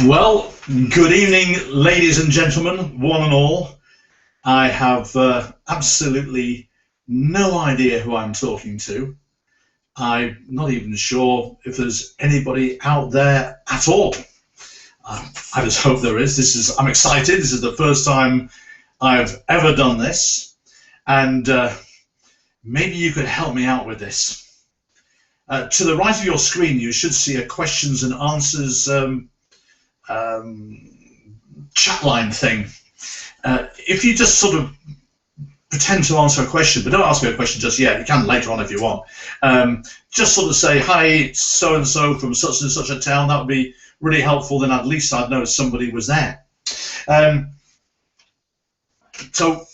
Well, good evening, ladies and gentlemen, one and all. I have absolutely no idea who I'm talking to. I'm not even sure if there's anybody out there at all. I just hope there is. I'm excited. This is the first time I've ever done this, and maybe you could help me out with this. To the right of your screen, you should see a questions and answers chat line thing. If you just sort of pretend to answer a question, but don't ask me a question just yet, you can later on if you want. Just sort of say, hi, so-and-so from such and such a town, that would be really helpful, then at least I'd know somebody was there. So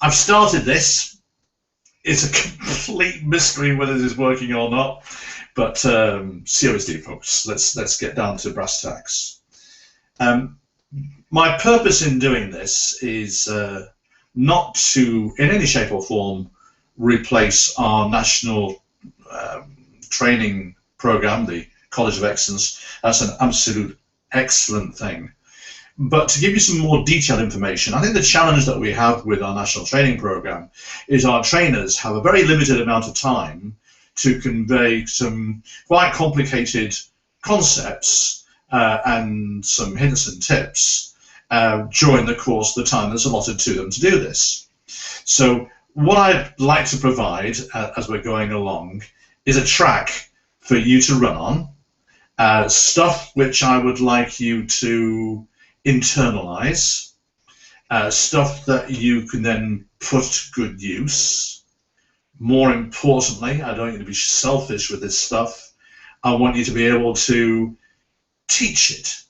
I've started this. It's a complete mystery whether this is working or not, but seriously, folks, let's get down to brass tacks. My purpose in doing this is not to, in any shape or form, replace our national training program, the College of Excellence. That's an absolute excellent thing. But to give you some more detailed information, I think the challenge that we have with our national training program is our trainers have a very limited amount of time to convey some quite complicated concepts and some hints and tips during the course of the time that's allotted to them to do this. So what I'd like to provide as we're going along is a track for you to run on, stuff which I would like you to internalize, stuff that you can then put to good use. More importantly, I don't want you to be selfish with this stuff. I want you to be able to teach it.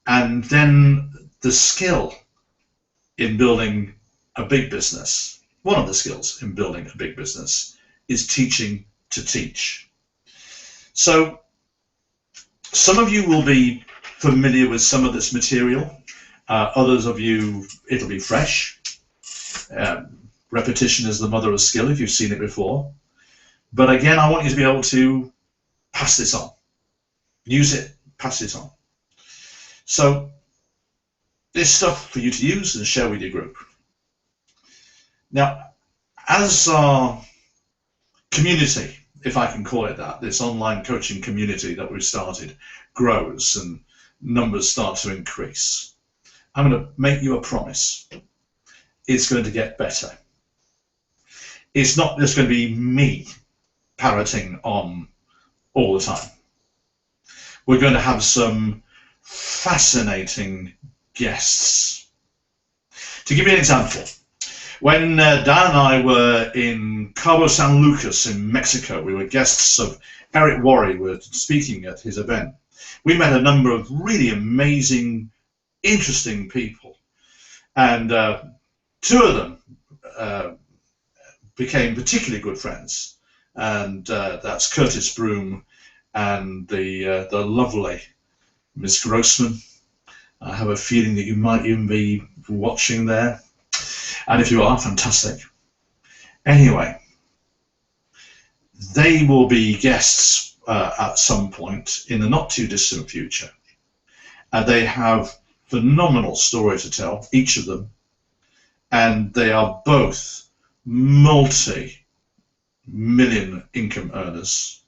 And then the skill in building a big business, one of the skills in building a big business, is teaching to teach. So some of you will be familiar with some of this material. Others of you, it'll be fresh. Repetition is the mother of skill if you've seen it before. But again, I want you to be able to pass this on. Use it, pass it on. So there's stuff for you to use and share with your group. Now, as our community, if I can call it that, this online coaching community that we've started grows and numbers start to increase, I'm going to make you a promise. It's going to get better. It's not just going to be me parroting on all the time. We're going to have some fascinating guests. To give you an example, when Dan and I were in Cabo San Lucas in Mexico, we were guests of Eric Worre. We were speaking at his event. We met a number of really amazing, interesting people, and two of them became particularly good friends, and that's Curtis Broom and the lovely Miss Grossman. I have a feeling that you might even be watching there, and if you are, fantastic. Anyway, they will be guests at some point in the not too distant future. They have phenomenal story to tell, each of them, and they are both multi-million income earners,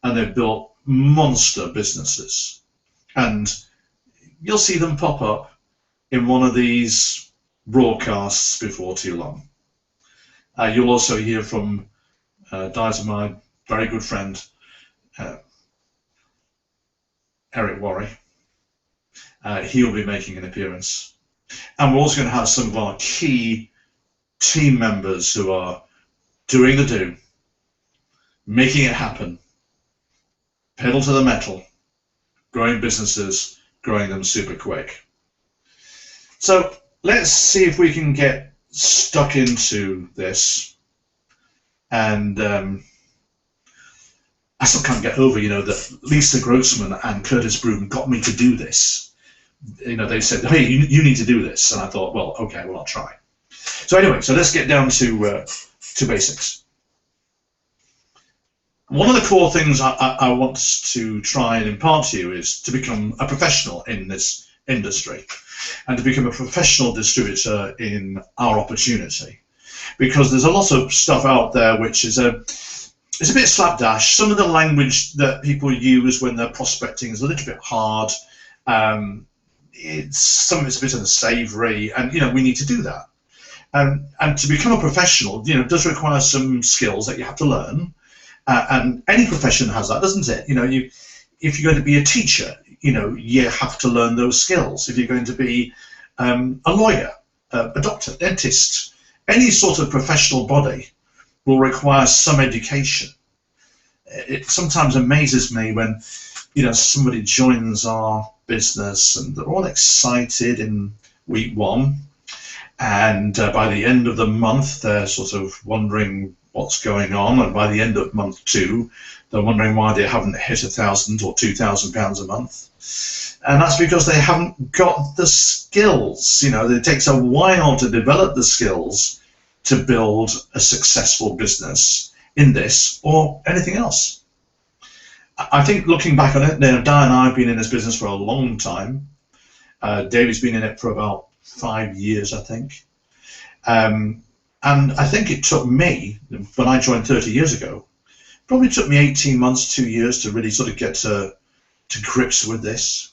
and they've built monster businesses. And you'll see them pop up in one of these broadcasts before too long. You'll also hear from Dies of my very good friend Eric Worre. He'll be making an appearance. And we're also going to have some of our key team members who are doing the do, making it happen, pedal to the metal, growing businesses, growing them super quick. So let's see if we can get stuck into this. And I still can't get over, that Lisa Grossman and Curtis Broom got me to do this. They said, hey, you need to do this. And I thought, well, okay, well, I'll try. So anyway, so let's get down to basics. One of the core things I want to try and impart to you is to become a professional in this industry and to become a professional distributor in our opportunity, because there's a lot of stuff out there which is it's a bit slapdash. Some of the language that people use when they're prospecting is a little bit hard. Some of it's a bit unsavoury, and we need to do that. And to become a professional, does require some skills that you have to learn. And any profession has that, doesn't it? If you're going to be a teacher, you have to learn those skills. If you're going to be a lawyer, a doctor, dentist, any sort of professional body will require some education. It sometimes amazes me when, somebody joins our business and they're all excited in week one, and by the end of the month they're sort of wondering what's going on, and by the end of month two they're wondering why they haven't hit £1,000 or £2,000 a month, and that's because they haven't got the skills. It takes a while to develop the skills to build a successful business in this or anything else. I think looking back on it, Di and I have been in this business for a long time. David's been in it for about 5 years, I think. And I think it took me, when I joined 30 years ago, probably took me 18 months, 2 years to really sort of get to grips with this.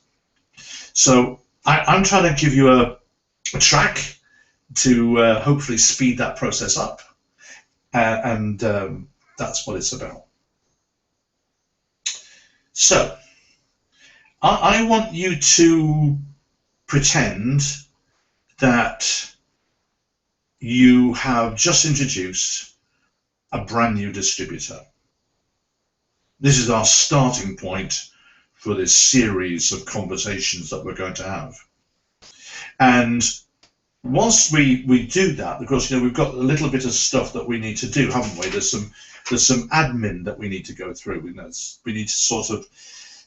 So I'm trying to give you a track to hopefully speed that process up. And that's what it's about. So I want you to pretend that you have just introduced a brand new distributor. This is our starting point for this series of conversations that we're going to have. And once we do that, of course, we've got a little bit of stuff that we need to do, haven't we? There's some admin that we need to go through. We need to sort of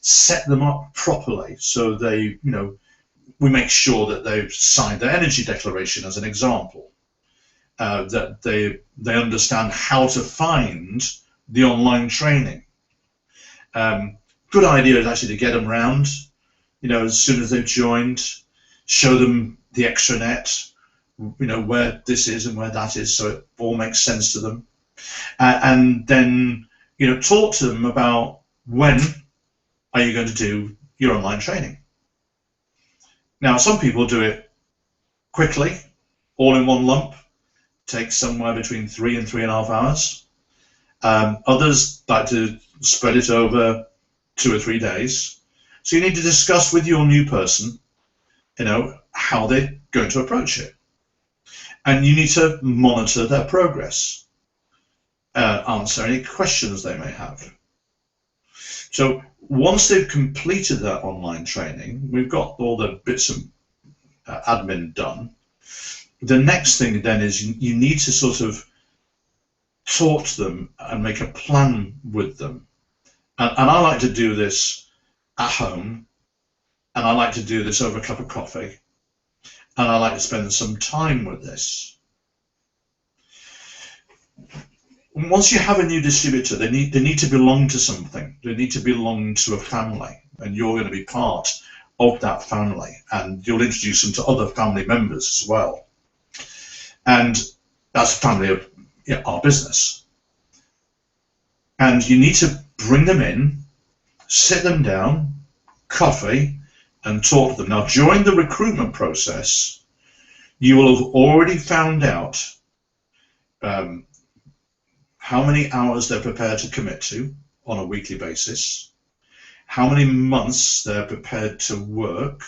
set them up properly so they, we make sure that they've signed their energy declaration, as an example, that they understand how to find the online training. Good idea is actually to get them round, as soon as they've joined, show them the extranet, where this is and where that is, so it all makes sense to them, and then talk to them about when are you going to do your online training. Now, some people do it quickly, all in one lump, takes somewhere between 3 and 3.5 hours. Others like to spread it over 2 or 3 days. So you need to discuss with your new person, how they're going to approach it. And you need to monitor their progress, answer any questions they may have. So once they've completed that online training, we've got all the bits of admin done. The next thing then is you need to sort of talk to them and make a plan with them. And I like to do this at home, and I like to do this over a cup of coffee, and I like to spend some time with this. Once you have a new distributor, they need to belong to something. They need to belong to a family, and you're going to be part of that family, and you'll introduce them to other family members as well. And that's a family of our business. And you need to bring them in, sit them down, coffee, and talk to them. Now, during the recruitment process, you will have already found out how many hours they're prepared to commit to on a weekly basis, how many months they're prepared to work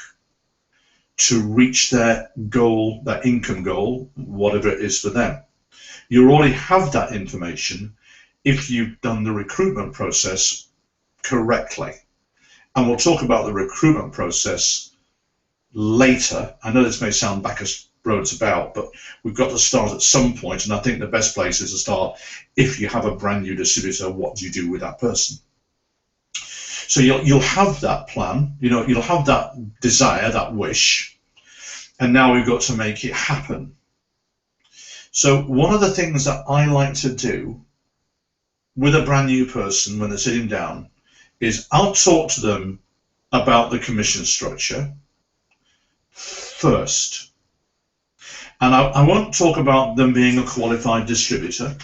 to reach their goal, their income goal, whatever it is for them. You already have that information if you've done the recruitment process correctly. And we'll talk about the recruitment process later. I know this may sound backwards roads about, but we've got to start at some point, and I think the best place is to start if you have a brand new distributor. What do you do with that person? So you'll have that plan, you'll have that desire, that wish, and now we've got to make it happen. So one of the things that I like to do with a brand new person when they're sitting down is I'll talk to them about the commission structure first. And I won't talk about them being a qualified distributor.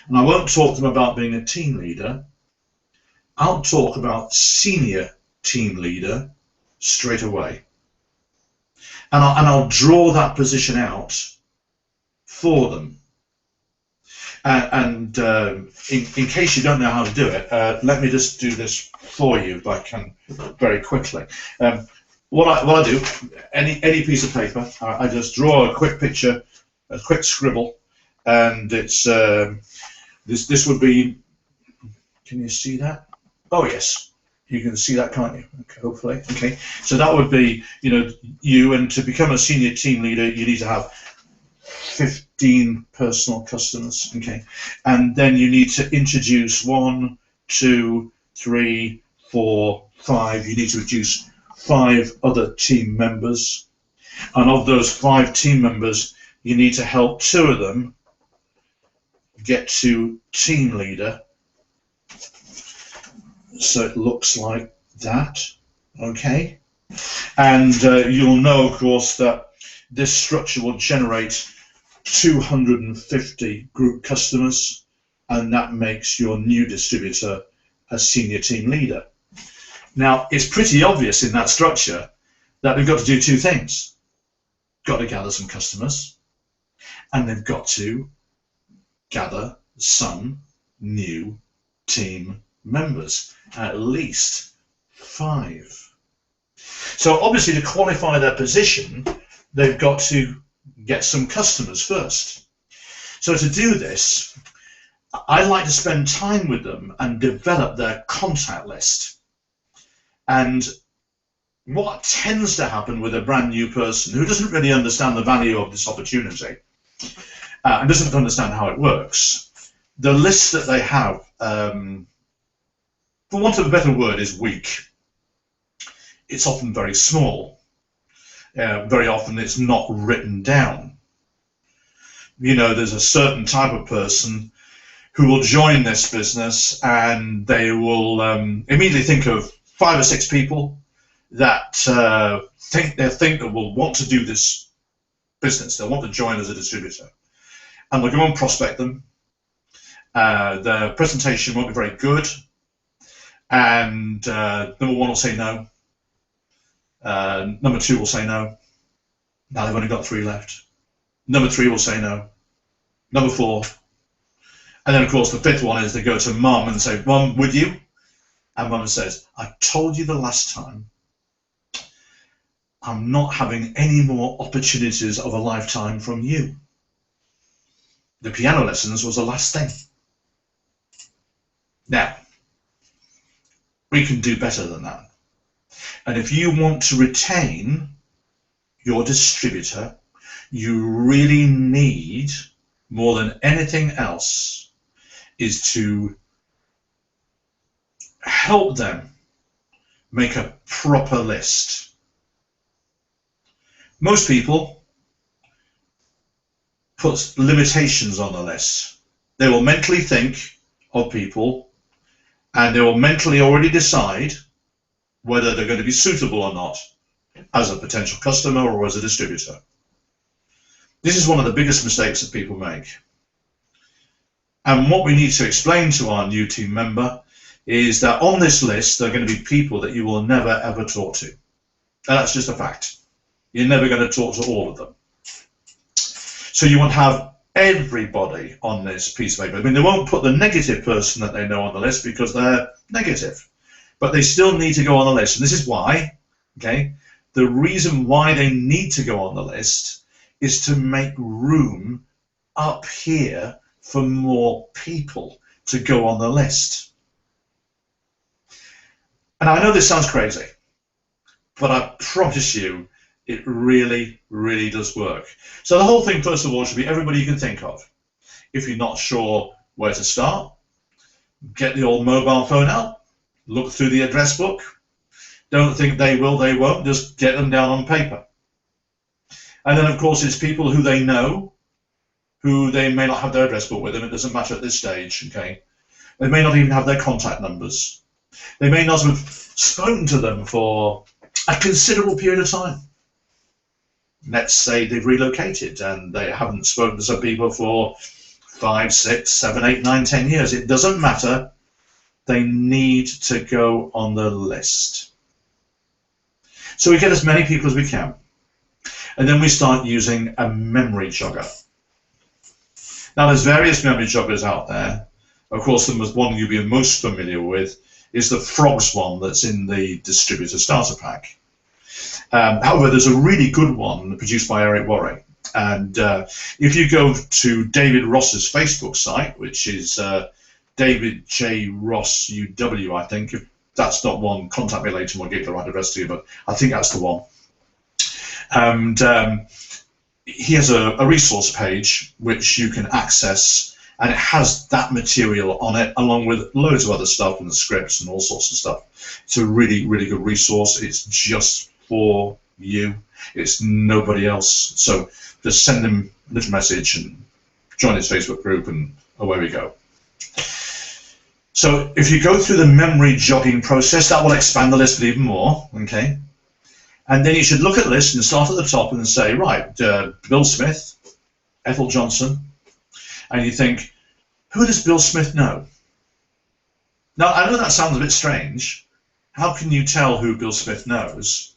And I won't talk to them about being a team leader. I'll talk about senior team leader straight away. And I'll draw that position out for them. And in case you don't know how to do it, let me just do this for you if I can very quickly. What I do, any piece of paper, I just draw a quick picture, a quick scribble, and it's this would be. Can you see that? Oh yes, you can see that, can't you? Okay, hopefully. Okay, so that would be, you, and to become a senior team leader, you need to have 15 personal customers. Okay, and then you need to introduce 1, 2, 3, 4, 5. You need to introduce 5 other team members, and of those 5 team members, you need to help 2 of them get to team leader. So it looks like that. Okay, and you'll know, of course, that this structure will generate 250 group customers, and that makes your new distributor a senior team leader. Now, it's pretty obvious in that structure that they've got to do 2 things. Got to gather some customers, and they've got to gather some new team members, at least 5. So obviously, to qualify their position, they've got to get some customers first. So to do this, I like to spend time with them and develop their contact list. And what tends to happen with a brand new person who doesn't really understand the value of this opportunity and doesn't understand how it works, the list that they have, for want of a better word, is weak. It's often very small. Very often it's not written down. There's a certain type of person who will join this business, and they will immediately think of 5 or 6 people that think that will want to do this business. They'll want to join as a distributor, and they'll go and prospect them. Their presentation won't be very good, and number 1 will say no. Number 2 will say no. Now they've only got 3 left. Number 3 will say no. Number 4. And then, of course, the 5th one is they go to Mum and say, Mum, would you? And Mum says, I told you the last time, I'm not having any more opportunities of a lifetime from you. The piano lessons was the last thing. Now, we can do better than that. And if you want to retain your distributor, you really need, more than anything else, is to help them make a proper list. Most people put limitations on the list. They will mentally think of people, and they will mentally already decide whether they're going to be suitable or not as a potential customer or as a distributor. This is one of the biggest mistakes that people make. And what we need to explain to our new team member is that on this list, there are going to be people that you will never ever talk to. And that's just a fact. You're never going to talk to all of them. So you want to have everybody on this piece of paper. I mean, they won't put the negative person that they know on the list because they're negative, but they still need to go on the list. And this is why, okay, the reason why they need to go on the list is to make room up here for more people to go on the list. And I know this sounds crazy, but I promise you it really, really does work. So the whole thing, first of all, should be everybody you can think of. If you're not sure where to start, get the old mobile phone out, look through the address book. Don't think they will, they won't, just get them down on paper. And then, of course, it's people who they know, who they may not have their address book with them. It doesn't matter at this stage, okay? They may not even have their contact numbers. They may not have spoken to them for a considerable period of time. Let's say they've relocated and they haven't spoken to some people for 5, 6, 7, 8, 9, 10 years. It doesn't matter. They need to go on the list. So we get as many people as we can. And then we start using a memory jogger. Now there's various memory joggers out there. Of course, the one you'll be most familiar with is the Frogs one that's in the distributor starter pack. However, there's a really good one produced by Eric Worre. And if you go to David Ross's Facebook site, which is David J. Ross UW, I think. If that's not one, contact me later and we'll get the right address to you, but I think that's the one. And he has a resource page which you can access, and it has that material on it along with loads of other stuff and the scripts and all sorts of stuff. It's a really, really good resource. It's just for you. It's nobody else. So just send him a little message and join his Facebook group, and away we go. So if you go through the memory jogging process, that will expand the list even more, okay? And then you should look at the list and start at the top and say, right, Bill Smith, Ethel Johnson, and you think, who does Bill Smith know? Now, I know that sounds a bit strange. How can you tell who Bill Smith knows?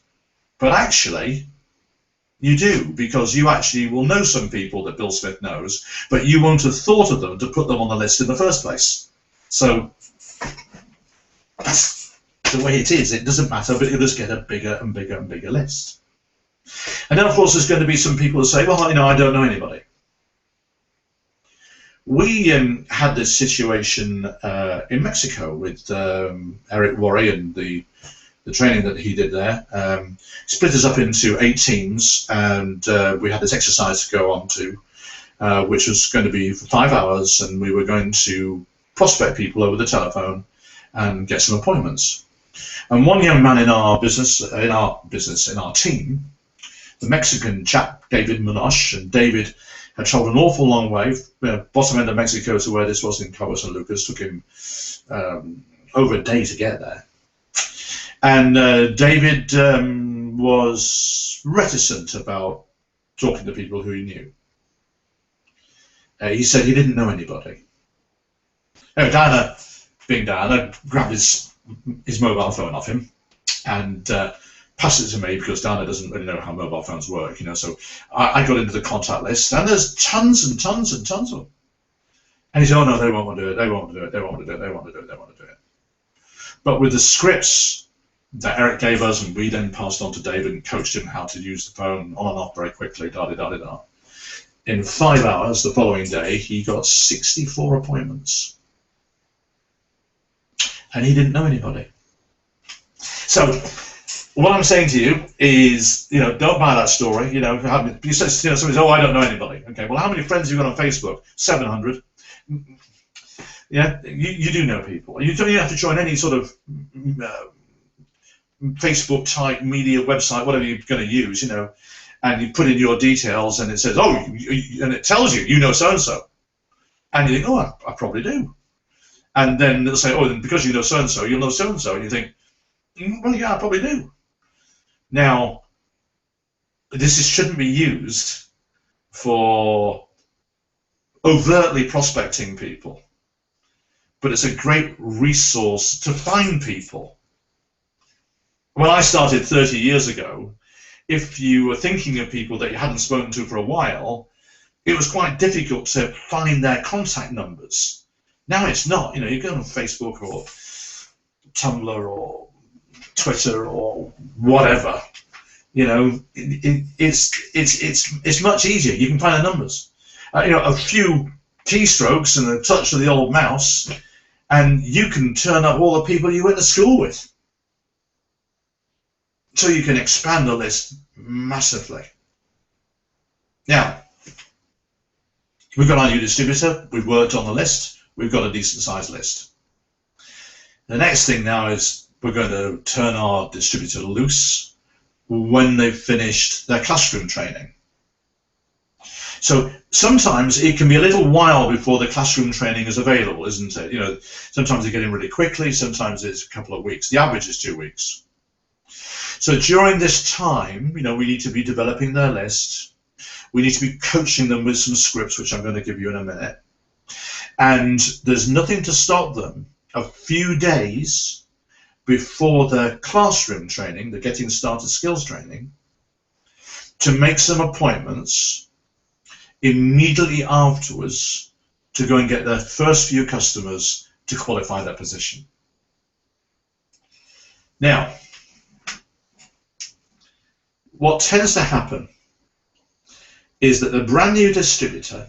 But actually, you do, because you actually will know some people that Bill Smith knows, but you won't have thought of them to put them on the list in the first place. So that's the way it is. It doesn't matter, but you'll just get a bigger and bigger and bigger list. And then, of course, there's going to be some people who say, well, you know, I don't know anybody. We had this situation in Mexico with Eric Worre and the training that he did there. Split us up into 8 teams, and we had this exercise to go on to, which was going to be for 5 hours, and we were going to prospect people over the telephone and get some appointments. And one young man in our team, the Mexican chap, David Munoz, and David had traveled an awful long way, bottom end of Mexico to where this was in Cabo San Lucas. Took him over a day to get there. And David was reticent about talking to people who he knew. He said he didn't know anybody. Diana, being Diana, grabbed his mobile phone off him and passed it to me, because Diana doesn't really know how mobile phones work, you know. So I got into the contact list, and there's tons and tons and tons of them. And he said, "Oh no, they won't want to do it. They won't want to do it. They won't want to do it. They want to do it. They want to do it." But with the scripts that Eric gave us, and we then passed on to David and coached him how to use the phone on and off very quickly, da-da-da-da-da. In 5 hours the following day, he got 64 appointments. And he didn't know anybody. So what I'm saying to you is, you know, don't buy that story. You know, you said, you know, somebody says, "Oh, I don't know anybody." Okay, well, how many friends have you got on Facebook? 700. Yeah, you do know people. You don't even have to join any sort of Facebook type media website, whatever you're going to use, you know, and you put in your details, and it says, "Oh," and it tells you, you know so and so, and you think, "Oh, I probably do." And then they'll say, "Oh, then because you know so and so, you'll know so and so," and you think, "Well, yeah, I probably do." Now, this shouldn't be used for overtly prospecting people, but it's a great resource to find people. When I started 30 years ago, if you were thinking of people that you hadn't spoken to for a while, it was quite difficult to find their contact numbers. Now it's not. You know, you go on Facebook or Tumblr or Twitter or whatever. You know, it's much easier. You can find the numbers. You know, a few keystrokes and a touch of the old mouse, and you can turn up all the people you went to school with. So you can expand the list massively. Now, we've got our new distributor. We've worked on the list. We've got a decent sized list. The next thing now is we're going to turn our distributor loose when they've finished their classroom training. So sometimes it can be a little while before the classroom training is available, isn't it? You know, sometimes they get in really quickly, sometimes it's a couple of weeks. The average is 2 weeks. So during this time, you know, we need to be developing their list. We need to be coaching them with some scripts, which I'm going to give you in a minute. And there's nothing to stop them a few days before their classroom training, the Getting Started Skills training, to make some appointments immediately afterwards to go and get their first few customers to qualify their position. Now, what tends to happen is that the brand new distributor,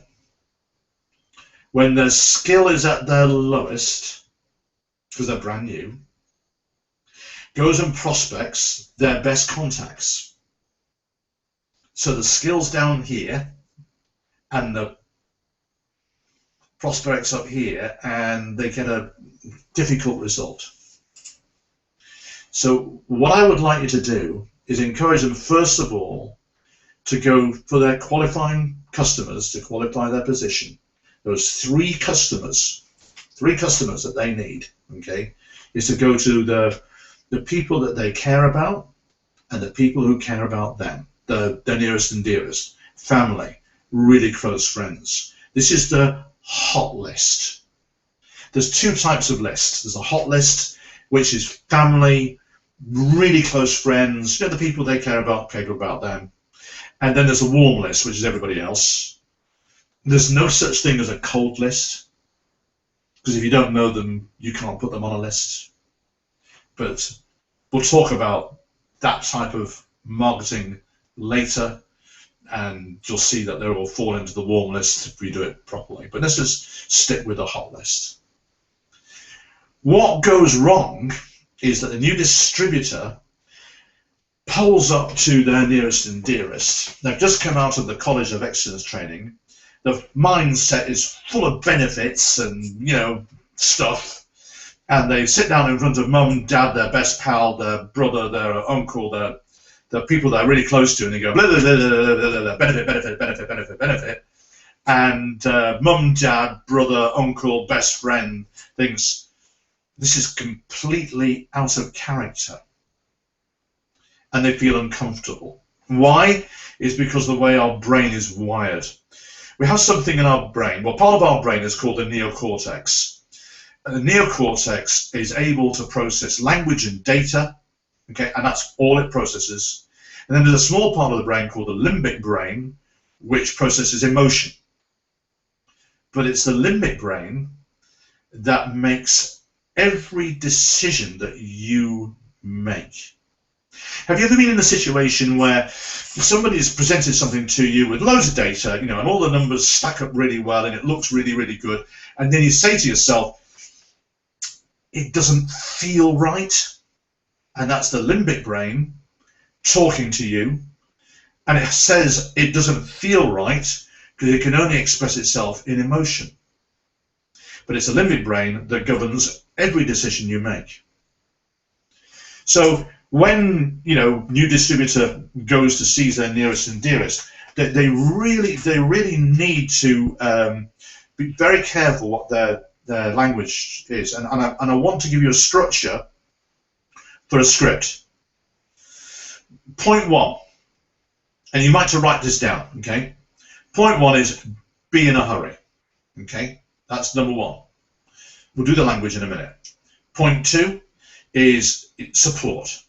when their skill is at their lowest, because they're brand new, goes and prospects their best contacts. So the skill's down here and the prospects up here, and they get a difficult result. So what I would like you to do is encourage them, first of all, to go for their qualifying customers to qualify their position. Those three customers that they need, okay, is to go to the people that they care about and the people who care about them, their nearest and dearest, family, really close friends. This is the hot list. There's two types of lists. There's a hot list, which is family, really close friends, you know, the people they care about them. And then there's a warm list, which is everybody else. There's no such thing as a cold list, because if you don't know them, you can't put them on a list. But we'll talk about that type of marketing later, and you'll see that they will fall into the warm list if we do it properly. But let's just stick with the hot list. What goes wrong is that the new distributor pulls up to their nearest and dearest. They've just come out of the College of Excellence training. The mindset is full of benefits and, you know, stuff. And they sit down in front of mum, dad, their best pal, their brother, their uncle, the people they're really close to, and they go, blah, blah, blah, blah, blah, blah, benefit, benefit, benefit, benefit, benefit. And mum, dad, brother, uncle, best friend thinks, this is completely out of character. And they feel uncomfortable. Why? It's because the way our brain is wired. We have something in our brain. Well, part of our brain is called the neocortex. And the neocortex is able to process language and data, okay, and that's all it processes. And then there's a small part of the brain called the limbic brain, which processes emotion. But it's the limbic brain that makes every decision that you make. Have you ever been in a situation where somebody's presented something to you with loads of data, you know, and all the numbers stack up really well and it looks really, really good, and then you say to yourself, it doesn't feel right? And that's the limbic brain talking to you, and it says it doesn't feel right because it can only express itself in emotion. But it's the limbic brain that governs every decision you make. So when, you know, new distributor goes to seize their nearest and dearest, they really need to be very careful what their language is. And I want to give you a structure for a script. Point one, and you might to write this down, okay? Point one is be in a hurry, okay? That's number one. We'll do the language in a minute. Point two is support.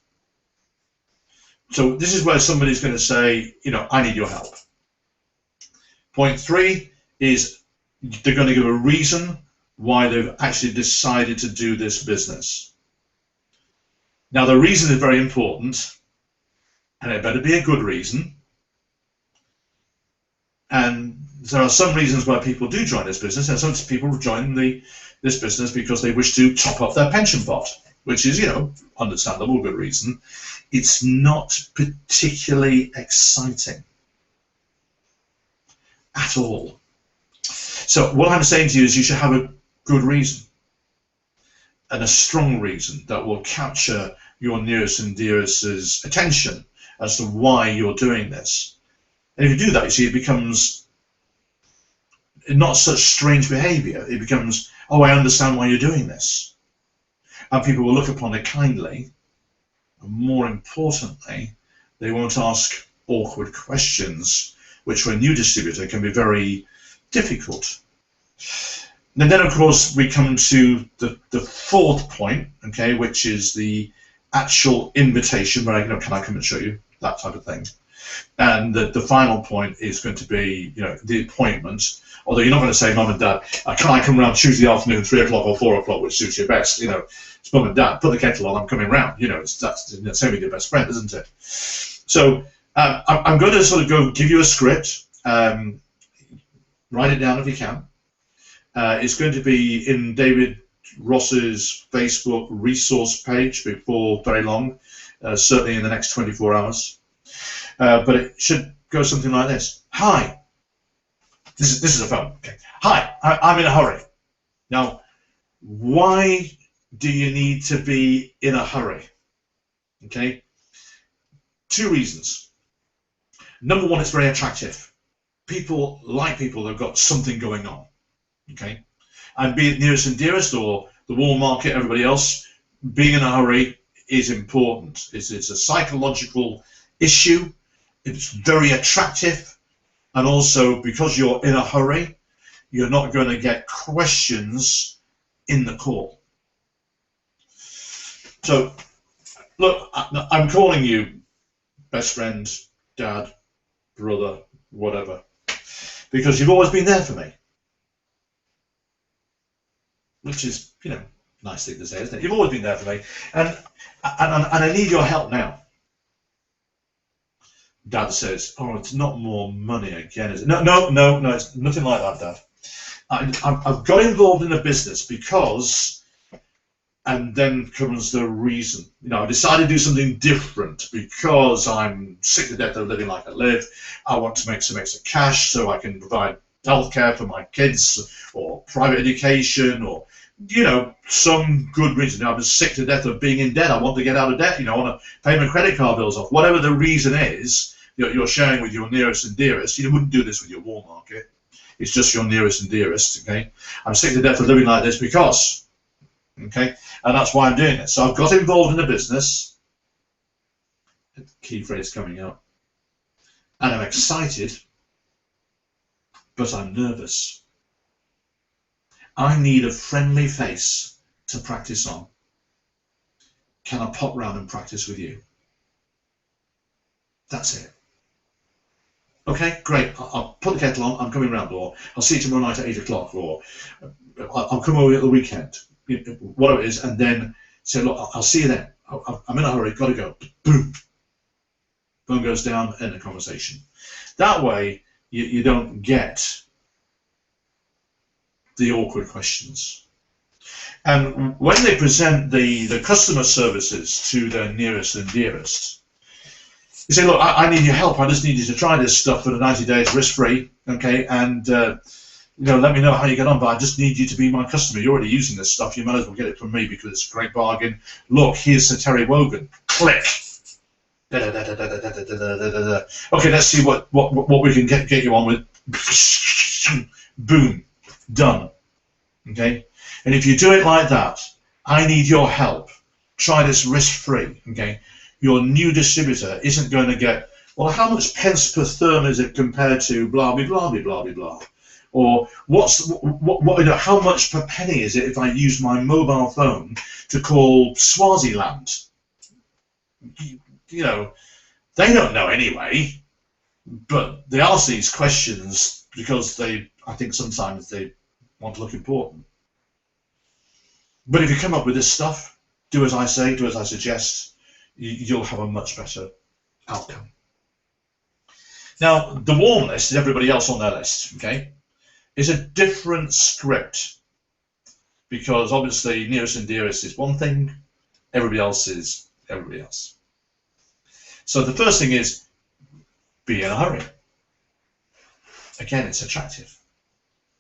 So this is where somebody's going to say, you know, I need your help. Point three is they're going to give a reason why they've actually decided to do this business. Now, the reason is very important, and it better be a good reason. And there are some reasons why people do join this business, and some people join this business because they wish to top up their pension pot, which is, you know, understandable, good reason. It's not particularly exciting at all. So what I'm saying to you is you should have a good reason and a strong reason that will capture your nearest and dearest's attention as to why you're doing this. And if you do that, you see, it becomes not such strange behaviour. It becomes, oh, I understand why you're doing this. And people will look upon it kindly. And more importantly, they won't ask awkward questions, which for a new distributor can be very difficult. And then, of course, we come to the fourth point, okay, which is the actual invitation, where can I come and show you, that type of thing. And the final point is going to be, the appointment. Although you're not going to say, Mum and Dad, can I come round Tuesday afternoon, 3 o'clock or 4 o'clock, which suits you best? It's Mum and Dad, put the kettle on, I'm coming round. That's same with your best friend, isn't it? So I'm going to sort of give you a script. Write it down if you can. It's going to be in David Ross's Facebook resource page before very long, certainly in the next 24 hours. But it should go something like this. Hi. This is a phone. Okay. Hi, I'm in a hurry. Now, why do you need to be in a hurry? Okay. 2 reasons. Number one, it's very attractive. People like people that have got something going on. Okay. And be it nearest and dearest or the warm market, everybody else, being in a hurry is important. It's a psychological issue. It's very attractive. And also, because you're in a hurry, you're not going to get questions in the call. So, look, I'm calling you best friend, dad, brother, whatever, because you've always been there for me. Which is, nice thing to say, isn't it? You've always been there for me. And I need your help now. Dad says, oh, it's not more money again, is it? No, it's nothing like that, Dad. I've got involved in a business because, and then comes the reason. I decided to do something different because I'm sick to death of living like I live. I want to make some extra cash so I can provide healthcare for my kids or private education or, some good reason. I'm sick to death of being in debt. I want to get out of debt. I want to pay my credit card bills off. Whatever the reason is, you're sharing with your nearest and dearest. You wouldn't do this with your warm market. It's just your nearest and dearest, okay? I'm sick to death of living like this because, okay? And that's why I'm doing it. So I've got involved in a business. Key phrase coming up. And I'm excited, but I'm nervous. I need a friendly face to practice on. Can I pop round and practice with you? That's it. Okay, great. I'll put the kettle on. I'm coming round, or I'll see you tomorrow night at 8 o'clock, or I'll come over at the weekend, whatever it is, and then say, look, I'll see you then. I'm in a hurry, got to go. Boom. Phone goes down, end the conversation. That way, you don't get the awkward questions. And when they present the customer services to their nearest and dearest, you say, look, I need your help. I just need you to try this stuff for the 90 days risk-free, okay? And, let me know how you get on, but I just need you to be my customer. You're already using this stuff. You might as well get it from me because it's a great bargain. Look, here's Sir Terry Wogan. Click. Okay, let's see what we can get you on with. Boom. Done. Okay? And if you do it like that, I need your help. Try this risk-free, okay? Your new distributor isn't going to get, well, how much pence per therm is it compared to blah, blah, blah, blah, blah, blah. Or how much per penny is it if I use my mobile phone to call Swaziland? They don't know anyway, but they ask these questions because I think sometimes they want to look important. But if you come up with this stuff, do as I say, do as I suggest, you'll have a much better outcome. Now, the warm list is everybody else on their list, okay? Is a different script because obviously nearest and dearest is one thing, everybody else is everybody else. So the first thing is be in a hurry. Again, it's attractive.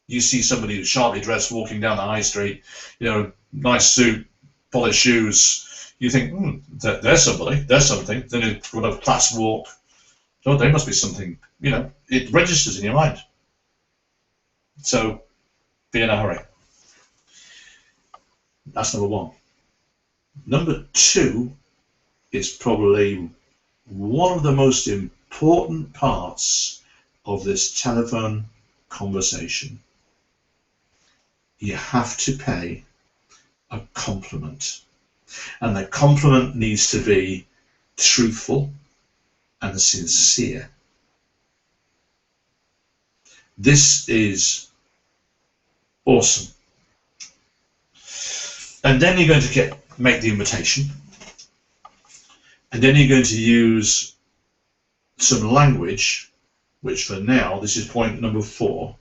You see somebody who's sharply dressed walking down the high street, nice suit, polished shoes. You think, there's somebody, there's something. Then you've got a fast walk. Oh, they must be something. It registers in your mind. So be in a hurry. That's number one. Number two is probably one of the most important parts of this telephone conversation. You have to pay a compliment, and the compliment needs to be truthful and sincere. This is awesome. And then you're going to make the invitation, and then you're going to use some language, which for now, this is point number 4.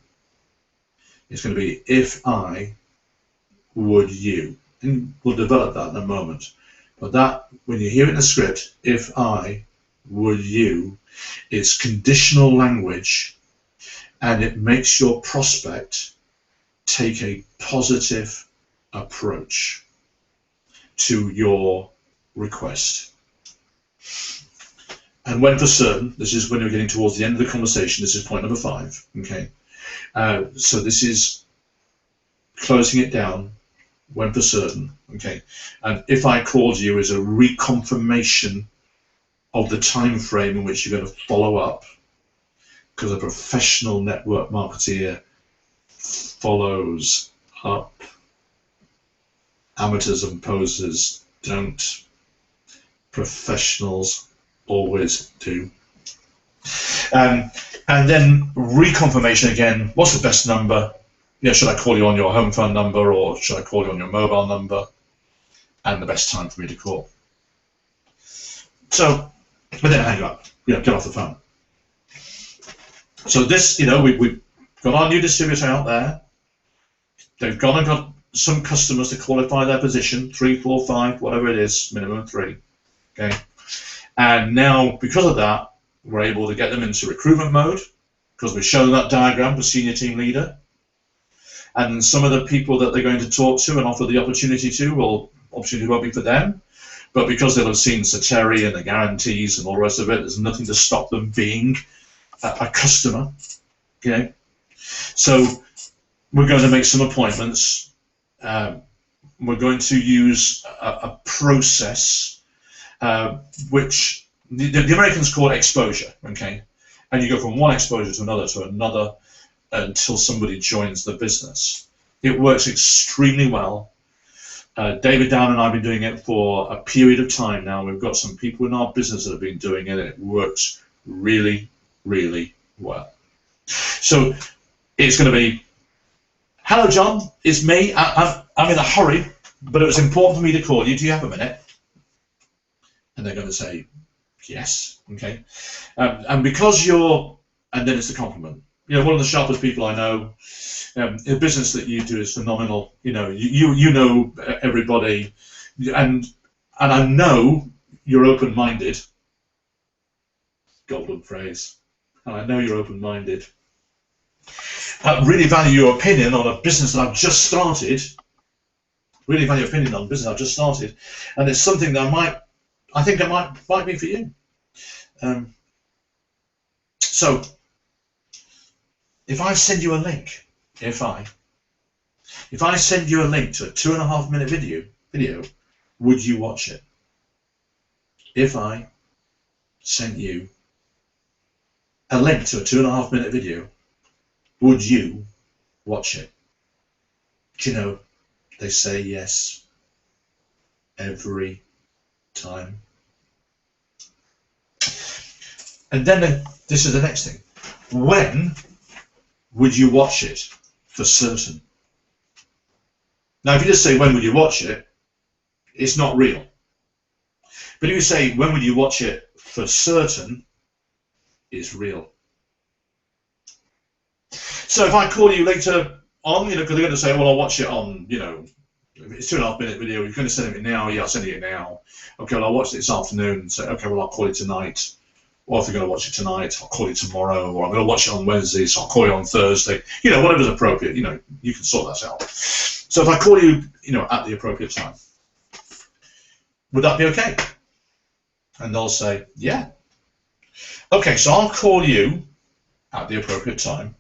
It's going to be if I, would you. And we'll develop that in a moment. But that, when you hear it in the script, if I, would you, it's conditional language, and it makes your prospect take a positive approach to your request. And when for certain, this is when we're getting towards the end of the conversation, this is point number 5, okay? So this is closing it down, when for certain, okay? And if I called you as a reconfirmation of the time frame in which you're going to follow up, because a professional network marketeer follows up. Amateurs and posers don't. Professionals always do. And then reconfirmation again. What's the best number? You know, should I call you on your home phone number, or should I call you on your mobile number? And the best time for me to call. So, but then hang up. You know, get off the phone. So this, you know, we've got our new distributor out there. They've gone and got some customers to qualify their position, 3, 4, 5, whatever it is, minimum 3. Okay. And now, because of that, we're able to get them into recruitment mode, because we've shown that diagram for senior team leader. And some of the people that they're going to talk to and offer the opportunity to, well, opportunity won't be for them. But because they'll have seen Sateri and the guarantees and all the rest of it, there's nothing to stop them being a customer. Okay. So we're going to make some appointments. We're going to use a process which the Americans call exposure, okay? And you go from one exposure to another until somebody joins the business. It works extremely well. David Down and I have been doing it for a period of time now. We've got some people in our business that have been doing it, and it works really, really well. So it's going to be, hello, John, it's me. I'm in a hurry, but it was important for me to call you. Do you have a minute? And they're going to say, yes, okay. And because you're, and then it's the compliment. You know, one of the sharpest people I know, the business that you do is phenomenal. You know, you know everybody, and I know you're open-minded. Golden phrase. And I know you're open-minded. I really value your opinion on a business that I've just started. Really value your opinion on a business I've just started, and it's something that I think it might be for you. So if I send you a link, if I send you a link to a 2.5-minute video, would you watch it? If I sent you a link to a 2.5-minute video, would you watch it? Do you know, they say yes every time. And then this is the next thing. When would you watch it for certain? Now, if you just say, when would you watch it, it's not real. But if you say, when would you watch it for certain, it's real. So if I call you later on, you know, because they're going to say, well, I'll watch it on, you know, if it's a 2.5-minute video, you're going to send it now, yeah, I'll send it now. Okay, well, I'll watch it this afternoon and say, okay, well, I'll call it tonight. Or if you're going to watch it tonight, I'll call it tomorrow, or I'm going to watch it on Wednesday, so I'll call you on Thursday. You know, whatever's appropriate, you know, you can sort that out. So if I call you, you know, at the appropriate time, would that be okay? And they'll say, yeah. Okay, so I'll call you at the appropriate time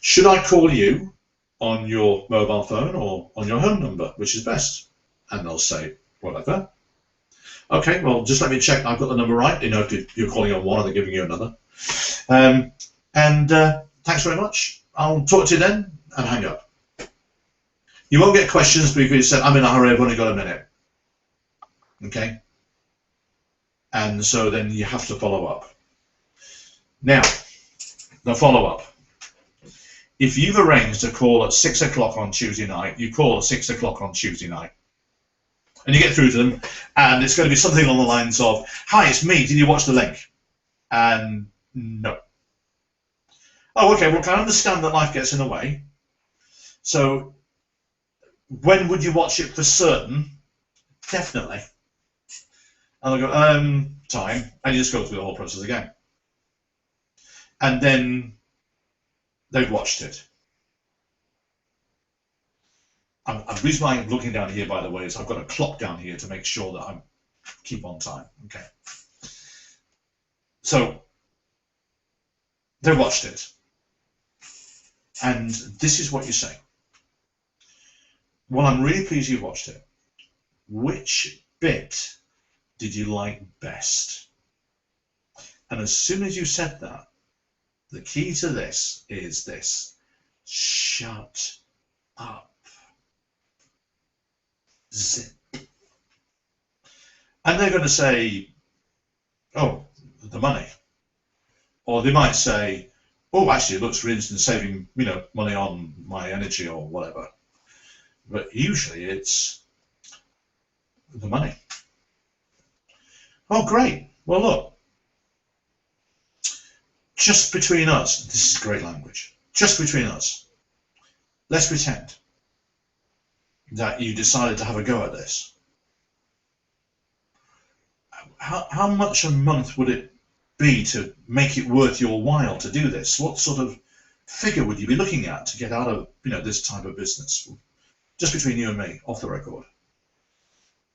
Should I call you on your mobile phone or on your home number, which is best? And they'll say, whatever. Okay, well, just let me check I've got the number right. You know, if you're calling on one and they're giving you another. Thanks very much. I'll talk to you then, and hang up. You won't get questions because you said, I'm in a hurry, I've only got a minute. Okay? And so then you have to follow up. Now, the follow-up. If you've arranged a call at 6 o'clock on Tuesday night, you call at 6 o'clock on Tuesday night. And you get through to them, and it's going to be something along the lines of, hi, it's me, did you watch the link? And no. Oh, okay, well, can I understand that life gets in the way? So, when would you watch it for certain? Definitely. And they'll go, time, and you just go through the whole process again. And then they've watched it. The reason why I'm looking down here, by the way, is I've got a clock down here to make sure that I keep on time. Okay. So they watched it. And this is what you say. Well, I'm really pleased you watched it. Which bit did you like best? And as soon as you said that, the key to this is this. Shut up. Zip. And they're going to say, oh, the money. Or they might say, oh, actually, it looks really interesting, saving, you know, money on my energy or whatever. But usually it's the money. Oh, great. Well, look, just between us, this is great language, just between us, let's pretend that you decided to have a go at this. How much a month would it be to make it worth your while to do this? What sort of figure would you be looking at to get out of, you know, this type of business? Just between you and me, off the record.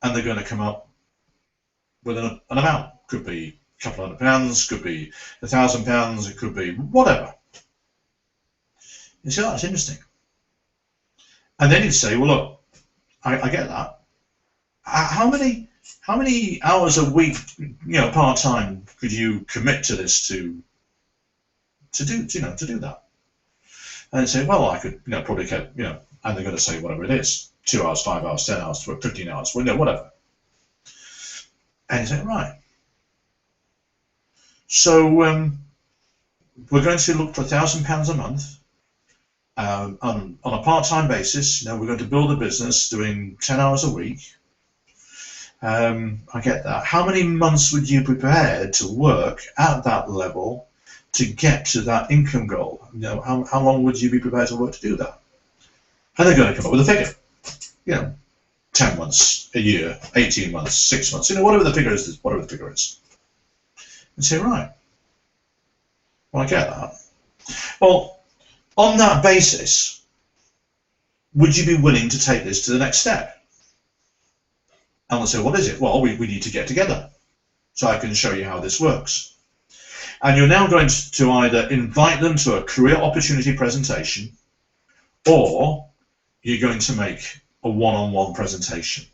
And they're going to come up with an amount. Could be a couple £100, could be £1,000, it could be whatever. You see, that's interesting. And then you'd say, well, look, I get that. How many hours a week, you know, part-time could you commit to this to do that? And they'd say, well, I could, you know, probably get, you know, and they're going to say whatever it is, 2 hours, 5 hours, 10 hours, 15 hours, well, you know, whatever. And you say, right. So we're going to look for £1,000 a month on a part-time basis. You know, we're going to build a business doing 10 hours a week. I get that. How many months would you be prepared to work at that level to get to that income goal? You know, how long would you be prepared to work to do that? And they're going to come up with a figure. You know, 10 months, a year, 18 months, 6 months, you know, whatever the figure is, whatever the figure is. And say, right, well, I get that. Well, on that basis, would you be willing to take this to the next step? And they'll say, what is it? Well, we need to get together so I can show you how this works. And you're now going to either invite them to a career opportunity presentation, or you're going to make a one-on-one presentation.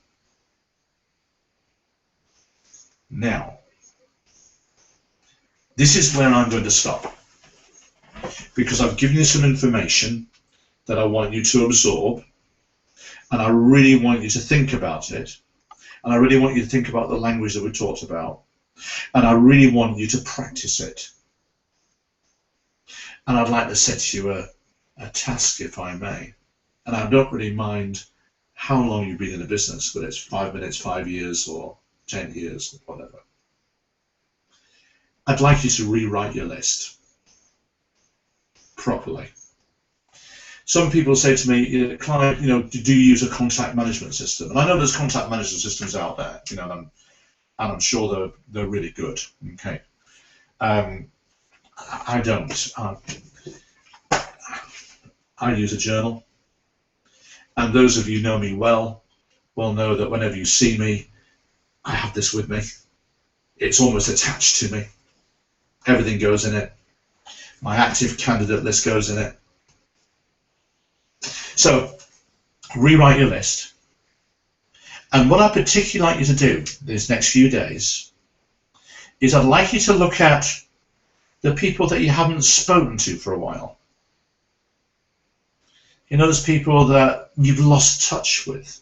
Now, this is where I'm going to stop, because I've given you some information that I want you to absorb, and I really want you to think about it, and I really want you to think about the language that we talked about, and I really want you to practice it. And I'd like to set you a task, if I may, and I don't really mind how long you've been in the business, whether it's 5 minutes, 5 years, or 10 years, or whatever. I'd like you to rewrite your list properly. Some people say to me, Clive, you know, do you use a contact management system? And I know there's contact management systems out there, you know, and I'm sure they're really good. Okay, I don't. I use a journal, and those of you who know me well will know that whenever you see me, I have this with me. It's almost attached to me. Everything goes in it. My active candidate list goes in it. So rewrite your list. And what I'd particularly like you to do these next few days is I'd like you to look at the people that you haven't spoken to for a while. You know, those people that you've lost touch with.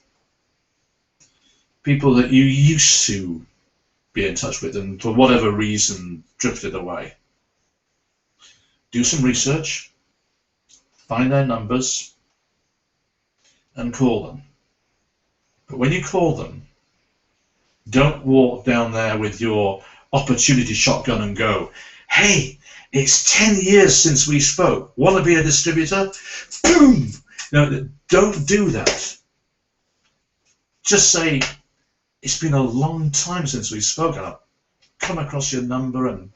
People that you used to be in touch with and for whatever reason drifted away. Do some research, find their numbers, and call them. But when you call them, don't walk down there with your opportunity shotgun and go, hey, it's 10 years since we spoke. Want to be a distributor? Boom! No, don't do that. Just say, it's been a long time since we spoke. I've come across your number and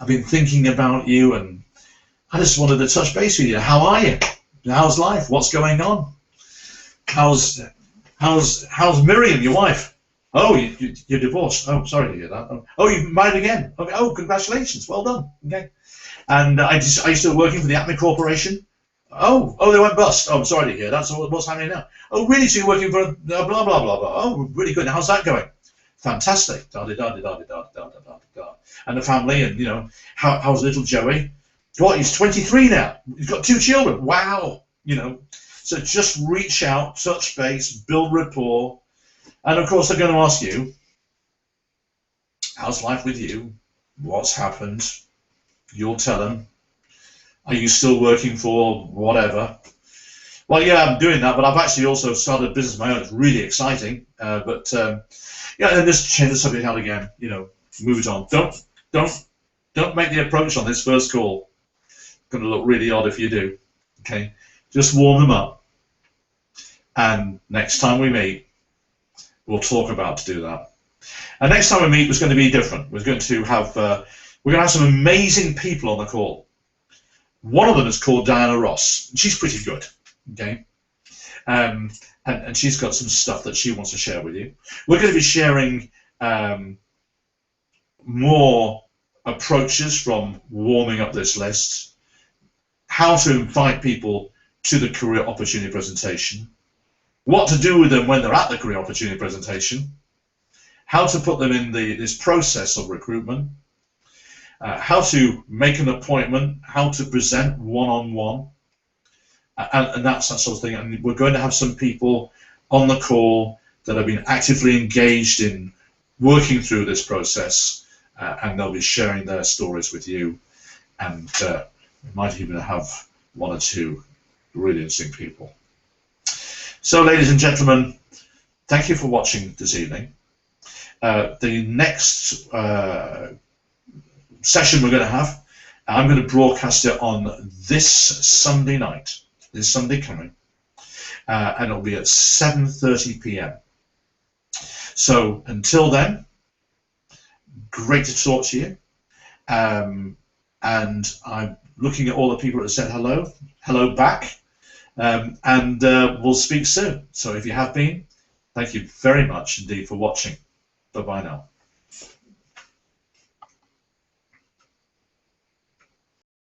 I've been thinking about you and I just wanted to touch base with you. How are you? How's life? What's going on? How's Miriam, your wife? Oh, you're divorced. Oh, sorry to hear that. Oh, you married again. Okay. Oh, congratulations. Well done. Okay. And are you still working for the Acme Corporation? Oh, they went bust. Oh, I'm sorry to hear that. So what's happening now? Oh, really? So you're working for blah blah blah blah. Oh, really good. How's that going? Fantastic. Da da da da da da da da da. And the family, and you know, how's little Joey? What? He's 23 now. He's got 2 children. Wow. You know. So just reach out, touch base, build rapport, and of course they're going to ask you, how's life with you? What's happened? You'll tell them. Are you still working for whatever? Well, yeah, I'm doing that, but I've actually also started a business of my own. It's really exciting. Yeah, and just change the subject out again. You know, move it on. Don't make the approach on this first call. It's going to look really odd if you do. Okay. Just warm them up, and next time we meet, we'll talk about to do that. And next time we meet was going to be different. We're going to have some amazing people on the call. One of them is called Diana Ross. She's pretty good, okay, and she's got some stuff that she wants to share with you. We're going to be sharing more approaches from warming up this list, how to invite people to the career opportunity presentation, what to do with them when they're at the career opportunity presentation, how to put them in this process of recruitment, how to make an appointment, how to present one-on-one, and that's that sort of thing. And we're going to have some people on the call that have been actively engaged in working through this process, and they'll be sharing their stories with you, and we might even have 1 or 2 really interesting people. So, ladies and gentlemen, thank you for watching this evening. The next session we're going to have, I'm going to broadcast it on this Sunday night, this Sunday coming, and it'll be at 7:30 p.m. So until then, great to talk to you, and I'm looking at all the people that said hello back, and we'll speak soon. So if you have been, thank you very much indeed for watching. Bye-bye now.